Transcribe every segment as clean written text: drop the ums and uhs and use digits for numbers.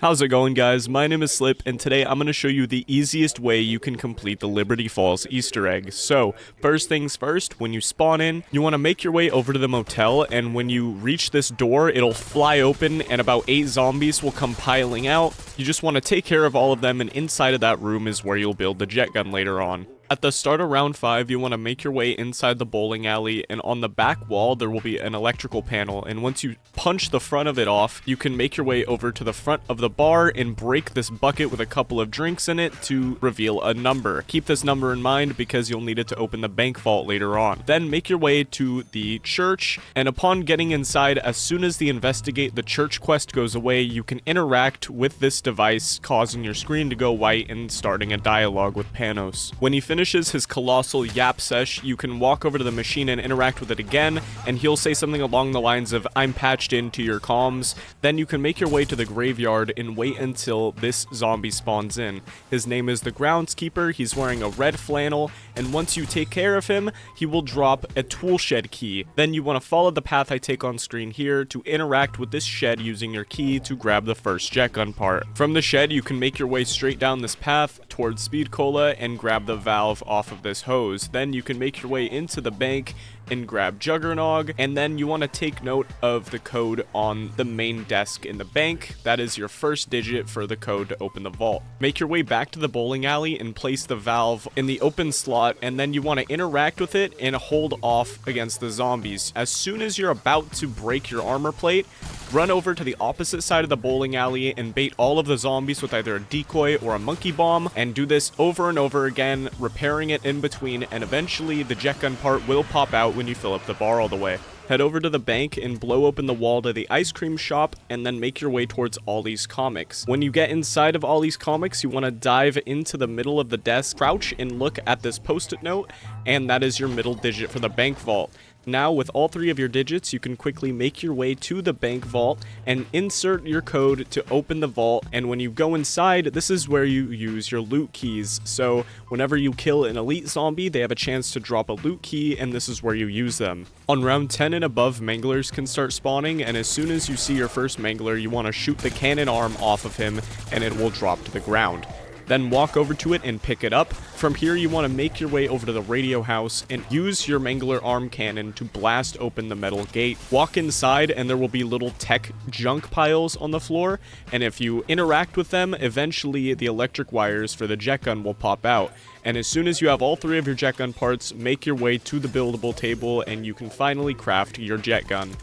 How's it going, guys? My name is Slip, and today I'm going to show you the easiest way you can complete the Liberty Falls Easter egg. So, first things first, when you spawn in, you want to make your way over to the motel, and when you reach this door, it'll fly open, and about 8 zombies will come piling out. You just want to take care of all of them, and inside of that room is where you'll build the jet gun later on. At the start of round 5, you want to make your way inside the bowling alley, and on the back wall there will be an electrical panel, and once you punch the front of it off, you can make your way over to the front of the bar and break this bucket with a couple of drinks in it to reveal a number. Keep this number in mind because you'll need it to open the bank vault later on. Then make your way to the church, and upon getting inside, as soon as the investigate the church quest goes away, you can interact with this device, causing your screen to go white and starting a dialogue with Panos. When he finishes his colossal yap sesh, you can walk over to the machine and interact with it again, and he'll say something along the lines of, "I'm patched into your comms." Then you can make your way to the graveyard and wait until this zombie spawns in. His name is the groundskeeper. He's wearing a red flannel, and once you take care of him, he will drop a tool shed key. Then you want to follow the path I take on screen here to interact with this shed using your key to grab the first jet gun part. From the shed, you can make your way straight down this path towards Speed Cola and grab the valve off of this hose. Then you can make your way into the bank and grab Juggernog, and then you want to take note of the code on the main desk in the bank. That is your first digit for the code to open the vault. Make your way back to the bowling alley and place the valve in the open slot, and then you want to interact with it and hold off against the zombies. As soon as you're about to break your armor plate, run over to the opposite side of the bowling alley and bait all of the zombies with either a decoy or a monkey bomb, and do this over and over again, repairing it in between, and eventually the jet gun part will pop out when you fill up the bar all the way. Head over to the bank and blow open the wall to the ice cream shop, and then make your way towards Ollie's Comics. When you get inside of Ollie's Comics, you want to dive into the middle of the desk, crouch and look at this post-it note, and that is your middle digit for the bank vault. Now, with all 3 of your digits, you can quickly make your way to the bank vault and insert your code to open the vault, and when you go inside, this is where you use your loot keys. So whenever you kill an elite zombie, they have a chance to drop a loot key, and this is where you use them. On round 10 and above, manglers can start spawning, and as soon as you see your first mangler, you want to shoot the cannon arm off of him, and it will drop to the ground. Then walk over to it and pick it up. From here, you want to make your way over to the radio house and use your mangler arm cannon to blast open the metal gate. Walk inside, and there will be little tech junk piles on the floor, and if you interact with them, eventually the electric wires for the jet gun will pop out. And as soon as you have all 3 of your jet gun parts, make your way to the buildable table, and you can finally craft your jet gun.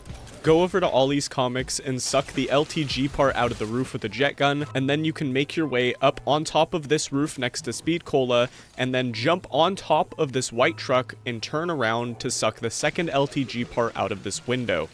Go over to Ollie's Comics and suck the LTG part out of the roof with the jet gun, and then you can make your way up on top of this roof next to Speed Cola, and then jump on top of this white truck and turn around to suck the second LTG part out of this window.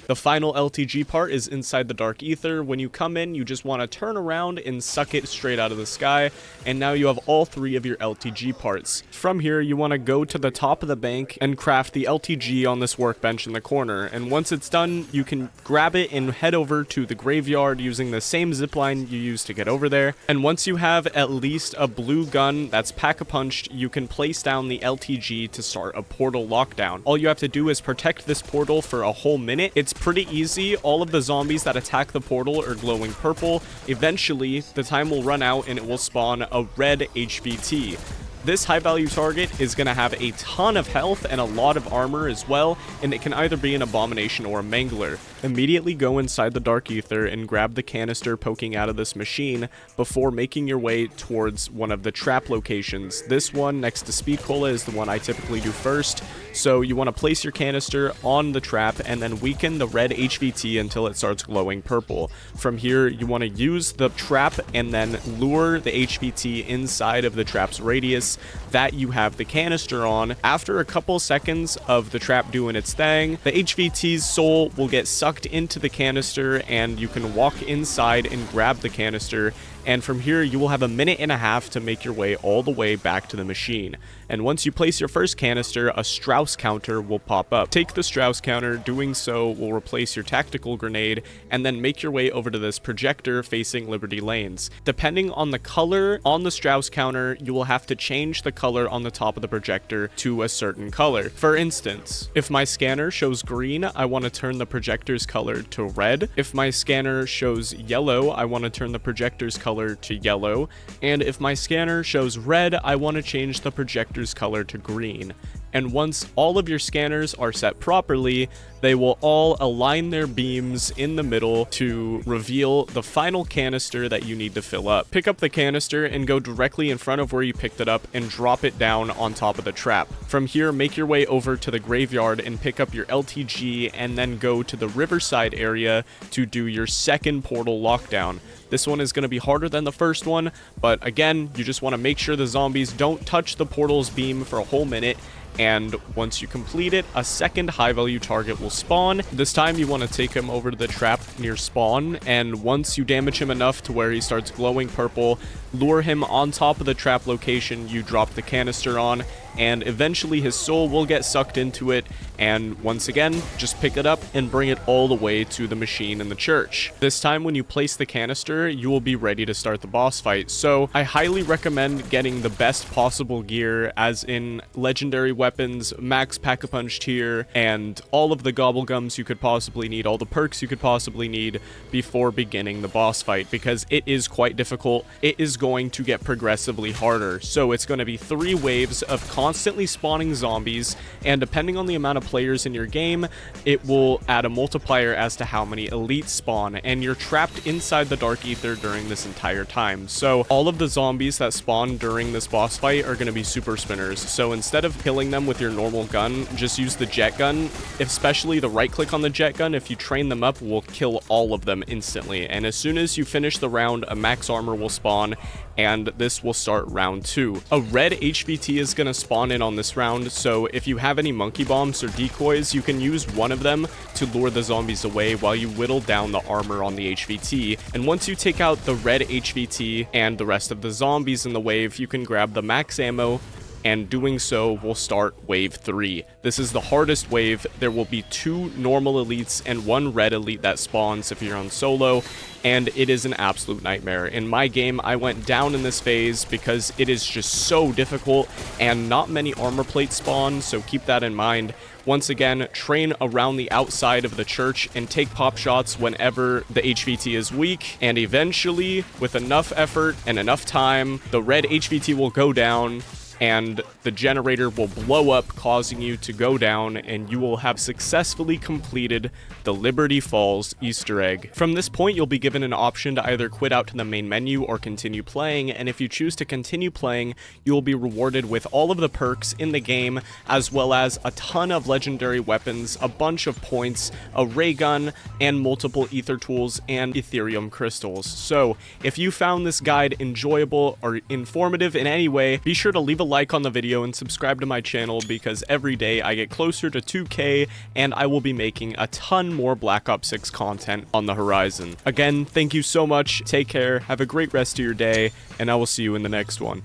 The final LTG part is inside the dark ether. When you come in, you just want to turn around and suck it straight out of the sky, and now you have all 3 of your LTG parts. From here, you want to go to the top of the bank and craft the LTG on this workbench in the corner, and once it's done, you can grab it and head over to the graveyard using the same zipline you used to get over there. And once you have at least a blue gun that's pack-a-punched, you can place down the LTG to start a portal lockdown. All you have to do is protect this portal for a whole minute. It's pretty easy. All of the zombies that attack the portal are glowing purple. Eventually, the time will run out and it will spawn a red HVT. This high value target is going to have a ton of health and a lot of armor as well, and it can either be an abomination or a mangler. Immediately go inside the dark ether and grab the canister poking out of this machine before making your way towards one of the trap locations. This one next to Speed Cola is the one I typically do first. So you want to place your canister on the trap and then weaken the red HVT until it starts glowing purple. From here, you want to use the trap and then lure the HVT inside of the trap's radius that you have the canister on. After a couple seconds of the trap doing its thing, the HVT's soul will get sucked into the canister, and you can walk inside and grab the canister and from here you will have a minute and a half to make your way all the way back to the machine. And once you place your first canister, a Strauss counter will pop up. Take the Strauss counter, doing so will replace your tactical grenade, and then make your way over to this projector facing Liberty Lanes. Depending on the color on the Strauss counter, you will have to change the color on the top of the projector to a certain color. For instance, if my scanner shows green, I want to turn the projector's color to red. If my scanner shows yellow, I want to turn the projector's color to yellow. And if my scanner shows red, I want to change the projector's color to green. And once all of your scanners are set properly, they will all align their beams in the middle to reveal the final canister that you need to fill up. Pick up the canister and go directly in front of where you picked it up and drop it down on top of the trap. From here, make your way over to the graveyard and pick up your LTG, and then go to the riverside area to do your second portal lockdown. This one is going to be harder than the first one, but again, you just want to make sure the zombies don't touch the portal's beam for a whole minute. And once you complete it, a second high value target will spawn. This time you want to take him over to the trap near spawn, and once you damage him enough to where he starts glowing purple, lure him on top of the trap location you drop the canister on, and eventually his soul will get sucked into it, and once again, just pick it up and bring it all the way to the machine in the church. This time when you place the canister, you will be ready to start the boss fight. So I highly recommend getting the best possible gear, as in legendary weapons, max pack-a-punch tier, and all of the gobblegums you could possibly need, all the perks you could possibly need before beginning the boss fight, because it is quite difficult. It is going to get progressively harder. So it's going to be 3 waves of constantly spawning zombies, and depending on the amount of players in your game, it will add a multiplier as to how many elites spawn, and you're trapped inside the Dark Ether during this entire time. So all of the zombies that spawn during this boss fight are going to be super spinners. So instead of killing them with your normal gun, just use the jet gun. Especially the right click on the jet gun, if you train them up, will kill all of them instantly. And as soon as you finish the round, a max armor will spawn, and this will start round 2. A red HVT is going to spawn in on this round, so if you have any monkey bombs or decoys, you can use one of them to lure the zombies away while you whittle down the armor on the HVT. And once you take out the red HVT and the rest of the zombies in the wave, you can grab the max ammo, and doing so will start wave 3. This is the hardest wave. There will be 2 normal elites and 1 red elite that spawns if you're on solo, and it is an absolute nightmare. In my game, I went down in this phase because it is just so difficult, and not many armor plates spawn, so keep that in mind. Once again, train around the outside of the church and take pop shots whenever the HVT is weak, and eventually, with enough effort and enough time, the red HVT will go down, and the generator will blow up, causing you to go down, and you will have successfully completed the Liberty Falls Easter egg. From this point, you'll be given an option to either quit out to the main menu or continue playing, and if you choose to continue playing, you will be rewarded with all of the perks in the game, as well as a ton of legendary weapons, a bunch of points, a ray gun, and multiple ether tools and Ethereum crystals. So, if you found this guide enjoyable or informative in any way, be sure to leave a like on the video and subscribe to my channel, because every day I get closer to 2K and I will be making a ton more Black Ops 6 content on the horizon. Again, thank you so much, take care, have a great rest of your day, and I will see you in the next one.